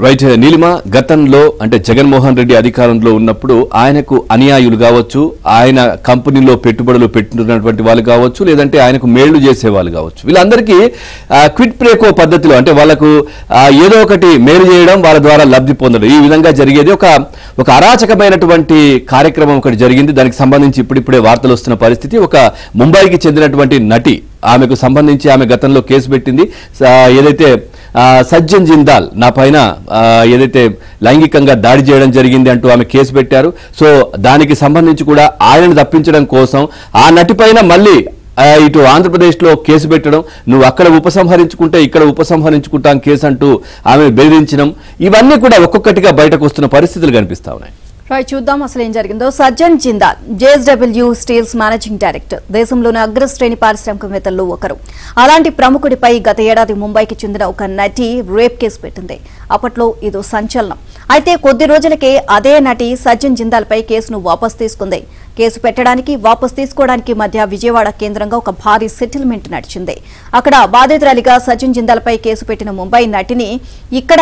Right Neelima, గతంలో అంటే జగన్మోహన్ రెడ్డి అధికారంలో ఉన్నప్పుడు ఆయనకు అనుయాయులు కావచ్చు, ఆయన కంపెనీలో పెట్టుబడులు పెట్టుకున్నటువంటి వాళ్ళు కావచ్చు, లేదంటే ఆయనకు మేళ్లు చేసేవాళ్ళు కావచ్చు, వీళ్ళందరికీ క్విట్ ప్రేకో పద్ధతిలో అంటే వాళ్ళకు ఏదో ఒకటి మేలు చేయడం, వాళ్ళ ద్వారా లబ్ధి పొందడం, ఈ విధంగా జరిగేది ఒక అరాచకమైనటువంటి కార్యక్రమం ఒకటి జరిగింది. దానికి సంబంధించి ఇప్పుడిప్పుడే వార్తలు వస్తున్న పరిస్థితి. ఒక ముంబైకి చెందినటువంటి నటి, ఆమెకు సంబంధించి ఆమె గతంలో కేసు పెట్టింది. ఏదైతే సజ్జన్ జిందాల్ నా పైన ఏదైతే లైంగికంగా దాడి చేయడం జరిగింది అంటూ ఆమె కేసు పెట్టారు. సో దానికి సంబంధించి కూడా ఆయనను తప్పించడం కోసం ఆ నటి పైన మళ్ళీ ఇటు ఆంధ్రప్రదేశ్లో కేసు పెట్టడం, నువ్వు అక్కడ ఉపసంహరించుకుంటే ఇక్కడ ఉపసంహరించుకుంటాం కేసు అంటూ ఆమె బెదిరించడం, ఇవన్నీ కూడా ఒక్కొక్కటిగా బయటకు వస్తున్న పరిస్థితులు కనిపిస్తా ఉన్నాయి. చూద్దాం అసలు ఏం జరిగిందో. Sajjan Jindal JSW steels managing director, దేశంలోని అగ్రశ్రేణి పారిశ్రామికవేత్తల్లో ఒకరు. అలాంటి ప్రముఖుడిపై గత ఏడాది ముంబైకి చెందిన ఒక నటి రేప్ కేసు పెట్టింది. అప్పట్లో ఇదో సంచలనం. అయితే కొద్ది రోజులకే అదే నటి సజ్జన్ జిందాల్ పై కేసును వాపసు తీసుకుంది. కేసు పెట్టడానికి వాపసు తీసుకోవడానికి మధ్య విజయవాడ కేంద్రంగా ఒక భారీ సెటిల్మెంట్ నడిచింది. అక్కడ బాధితురాలిగా సజ్జన్ జిందాల్ పై కేసు పెట్టిన ముంబై నటిని ఇక్కడ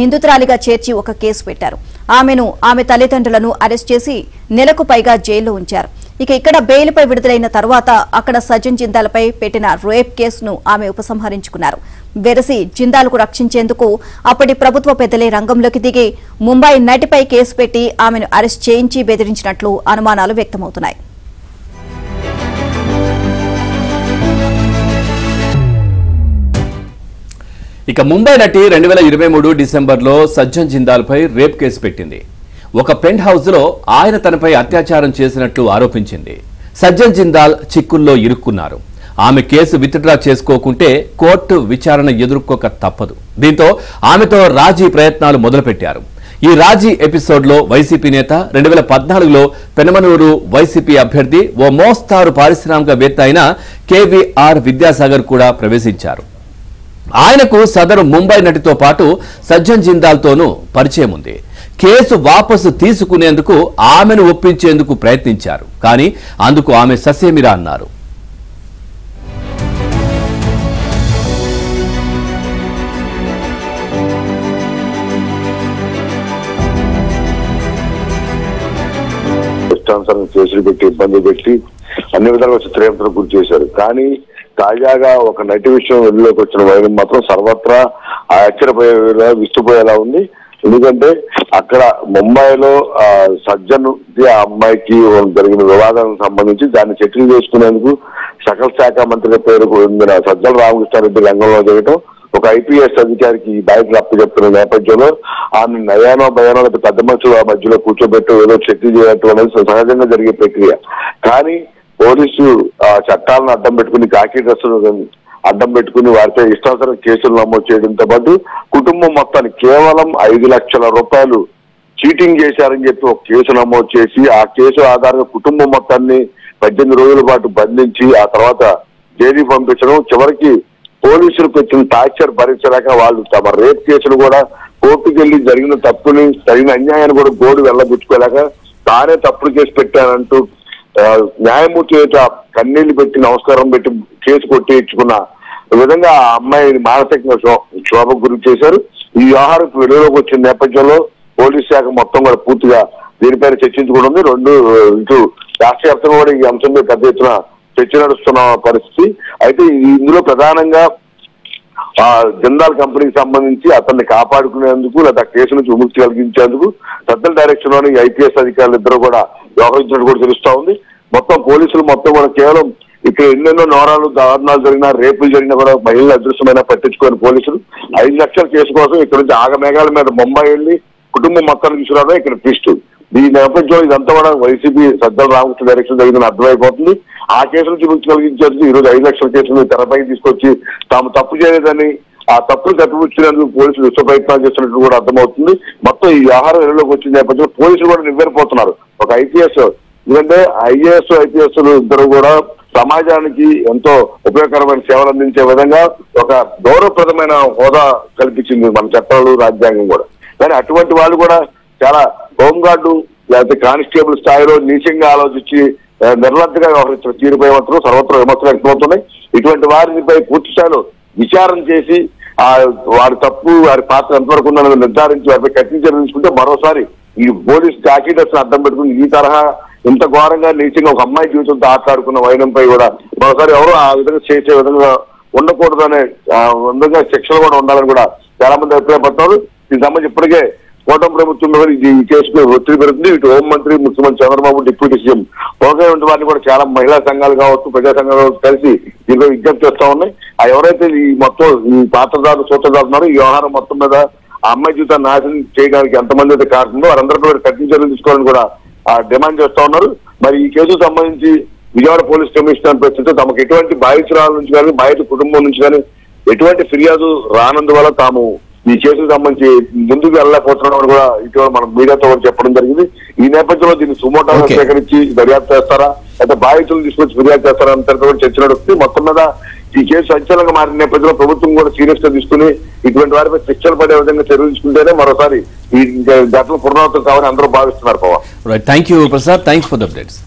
నిందితురాలిగా చేర్చి ఒక కేసు పెట్టారు. ఆమె తల్లిదండ్రులను అరెస్ట్ చేసి నెలకు పైగా జైల్లో ఉంచారు. ఇక్కడ బెయిల్పై విడుదలైన తర్వాత అక్కడ సజ్జన్ జిందాల్పై పెట్టిన రేప్ కేసును ఆమె ఉపసంహరించుకున్నారు. వెరసి జిందాల్కు రక్షించేందుకు అప్పటి ప్రభుత్వ పెద్దలే రంగంలోకి దిగి ముంబై నటిపై కేసు పెట్టి ఆమెను అరెస్ట్ చేయించి బెదిరించినట్లు అనుమానాలు వ్యక్తమవుతున్నాయి. ఇక ముంబై నటి 2023 డిసెంబర్లో సజ్జన్ జిందాల్పై రేప్ కేసు పెట్టింది. ఒక పెంట్ హౌస్ లో ఆయన తనపై అత్యాచారం చేసినట్లు ఆరోపించింది. సజ్జన్ జిందాల్ చిక్కుల్లో ఇరుక్కున్నారు. ఆమె కేసు విత్డ్రా చేసుకోకుంటే కోర్టు విచారణ ఎదుర్కోక తప్పదు. దీంతో ఆమెతో రాజీ ప్రయత్నాలు మొదలుపెట్టారు. ఈ రాజీ ఎపిసోడ్లో వైసీపీ నేత 2014లో పెనమనూరు వైసీపీ అభ్యర్థి ఓ మోస్తారు పారిశ్రామికవేత్త అయిన KVR విద్యాసాగర్ కూడా ప్రవేశించారు. ఆయనకు సదరు ముంబై నటితో పాటు సజ్జన్ జిందాల్తోనూ పరిచయం ఉంది. కేసు వాపసు తీసుకునేందుకు ఆమెను ఒప్పించేందుకు ప్రయత్నించారు. కానీ అందుకు ఆమె ససేమిరా అన్నారు. కేసులు పెట్టి ఇబ్బంది పెట్టి అన్ని విధాలుగా చిత్రహింసలకు గురి చేశారు. కానీ తాజాగా ఒక నటి విషయం వెలుగులోకి వచ్చిన వైరం మాత్రం సర్వత్రా ఆశ్చర్యపోయేలా విస్తుపోయేలా ఉంది. ఎందుకంటే అక్కడ ముంబైలో సజ్జన్ ఆ అమ్మాయికి జరిగిన వివాదానికి సంబంధించి దాన్ని సెటిల్ చేసుకునేందుకు సకల శాఖ మంత్రిగా పేరు పొందిన సజ్జల రామకృష్ణారెడ్డి రంగంలో దిగటం, ఒక IPS అధికారికి ఈ బాధ్యతలు అప్పచెప్తున్న నేపథ్యంలో ఆమె నయానో భయానో పెద్ద మనుషులు ఆ మధ్యలో కూర్చోబెట్టి ఏదో సెటిల్ చేయటం అనేది సహజంగా జరిగే ప్రక్రియ. కానీ పోలీసు చట్టాలను అడ్డం పెట్టుకుని, కాకి డ్రెస్సులు అడ్డం పెట్టుకుని వారిపై ఇష్టానుసారం కేసులు నమోదు చేయడంతో పాటు కుటుంబం మొత్తాన్ని కేవలం 5 లక్షల రూపాయలు చీటింగ్ చేశారని చెప్పి ఒక కేసు నమోదు చేసి ఆ కేసు ఆధారంగా కుటుంబం మొత్తాన్ని 18 రోజుల పాటు బంధించి ఆ తర్వాత జైలుకి పంపించడం, చివరికి పోలీసులకు వచ్చిన టార్చర్ భరించలేక వాళ్ళు తమ రేప్ కేసులు కూడా కోర్టుకు వెళ్లి జరిగిన తప్పుని, జరిగిన అన్యాయాన్ని కూడా గోడు వెళ్ళబుచ్చుకోలేక తానే తప్పుడు కేసు పెట్టానంటూ న్యాయమూర్తి చేత కన్నీళ్లు పెట్టి నమస్కారం పెట్టి కేసు కొట్టించుకున్న విధంగా ఆ అమ్మాయిని మానసికంగా క్షోభకు గురి చేశారు. ఈ వ్యవహారం వెలుగులోకి వచ్చిన నేపథ్యంలో పోలీస్ శాఖ మొత్తం కూడా పూర్తిగా దీనిపైన చర్చించుకోవడం ఉంది. ఇటు రాష్ట్ర వ్యాప్తంగా కూడా ఈ అంశంపై పెద్ద ఎత్తున చర్చ నడుస్తున్న పరిస్థితి. అయితే ఇందులో ప్రధానంగా జిందాల్ కంపెనీకి సంబంధించి అతన్ని కాపాడుకునేందుకు లేదా కేసు నుంచి విముక్తి కలిగించేందుకు సజ్జల డైరెక్షన్ లోని IPS అధికారులు ఇద్దరు కూడా వ్యవహరించినట్టు కూడా తెలుస్తా ఉంది. మొత్తం పోలీసులు మొత్తం కూడా కేవలం ఇక్కడ ఎన్నెన్నో నోరాలు, దారుణాలు జరిగినా, రేపులు జరిగినా కూడా మహిళల అదృశ్యమైన పట్టించుకోని పోలీసులు 5 లక్షల కేసు కోసం ఇక్కడ నుంచి ఆగమేఘాల మీద ముంబై వెళ్లి కుటుంబం మొత్తాన్ని తీసుకురావడం ఇక్కడ ట్విస్ట్. ఈ నేపథ్యంలో ఇదంతా కూడా వైసీపీ సజ్జల రామకృష్ణ డైరెక్షన్ జరిగిందని అర్థమైపోతుంది. ఆ కేసు నుంచి విముక్తి కలిగించేందుకు ఈ రోజు 5 లక్షల కేసులు తెరపైకి తీసుకొచ్చి తాము తప్పు చేయలేదని, ఆ తప్పులు కప్పిపుచ్చినందుకు పోలీసులు విశ్వ ప్రయత్నాలు చేస్తున్నట్టు కూడా అర్థమవుతుంది. మొత్తం ఈ వ్యవహారం వెలుగులోకి వచ్చిన నేపథ్యంలో పోలీసులు కూడా నివ్వెరపోతున్నారు. ఒక IPS, ఎందుకంటే IAS, IPS ఇద్దరు కూడా సమాజానికి ఎంతో ఉపయోగకరమైన సేవలు అందించే విధంగా ఒక గౌరవప్రదమైన హోదా కల్పించింది మన చట్టాలు, రాజ్యాంగం కూడా. కానీ అటువంటి వాళ్ళు కూడా చాలా హోంగార్డు లేకపోతే కానిస్టేబుల్ స్థాయిలో నీచంగా ఆలోచించి నిర్లజ్జగా వ్యవహరించిన తీరుపై మాత్రం సర్వత్రా విమర్శలు వ్యక్తమవుతున్నాయి. ఇటువంటి వారిపై పూర్తి స్థాయిలో విచారణ చేసి వారి తప్పు వారి పాత్ర ఎంతవరకు ఉందని నిర్ధారించి వారిపై కఠిన చర్యలు తీసుకుంటే మరోసారి ఈ పోలీస్ జాకీటర్స్ అడ్డం పెట్టుకుని ఈ తరహా ఇంత ఘోరంగా నీచంగా ఒక అమ్మాయి జీవితంతో ఆటలాడుకున్న వైనంపై కూడా మరోసారి ఎవరు ఆ విధంగా చేసే విధంగా ఉండకూడదు అనే విధంగా శిక్షలు కూడా ఉండాలని కూడా చాలా మంది అభిప్రాయపడతారు. దీనికి సంబంధించి ఇప్పటికే కూటమి ప్రభుత్వంలో ఈ కేసులో ఒత్తిడి పెరుగుతుంది. ఇటు హోంమంత్రి, ముఖ్యమంత్రి చంద్రబాబు, డిప్యూటీ సీఎం హోగా వంటి వారిని కూడా చాలా మహిళా సంఘాలు కావచ్చు, ప్రజా సంఘాలు కావచ్చు కలిసి దీనిలో విజ్ఞప్తి చేస్తా ఉన్నాయి. ఎవరైతే ఈ మొత్తం ఈ పాత్రదారులు సూత్రధారులు ఉన్నారో ఈ వ్యవహారం మొత్తం మీద ఆ అమ్మాయి జీవితాన్ని నాశనం చేయడానికి ఎంతమంది అయితే కారణంలో వారందరితో కఠిన చర్యలు తీసుకోవాలని కూడా డిమాండ్ చేస్తా ఉన్నారు. మరి ఈ కేసుకు సంబంధించి విజయవాడ పోలీస్ కమిషనర్ ప్రశ్నిస్తే తమకు ఎటువంటి బాధితురాల నుంచి కానీ బాధిత కుటుంబం నుంచి కానీ ఎటువంటి ఫిర్యాదు రానందువల్ల తాము ఈ కేసుకు సంబంధించి ముందుకు వెళ్ళలేకపోతున్నాం కూడా ఇటీవల మనం మీడియాతో చెప్పడం జరిగింది. ఈ నేపథ్యంలో దీన్ని సుమోటాగా సేకరించి దర్యాప్తు చేస్తారా అయితే బాధితులు తీసుకొచ్చి ఫిర్యాదు చేస్తారా అంతటితో చర్చ నడుస్తుంది. మొత్తం మీద ఈ కేసు సంచలనంగా మారిన నేపథ్యంలో ప్రభుత్వం కూడా సీరియస్ గా తీసుకుని ఇటువంటి వారిపై శిక్షలు పడే విధంగా చర్యలు తీసుకుంటేనే మరోసారి ఈ ఘటన పునరావృతం కావాలని అందరూ భావిస్తున్నారు. Pawan, thank you Prasad, thanks for the updates.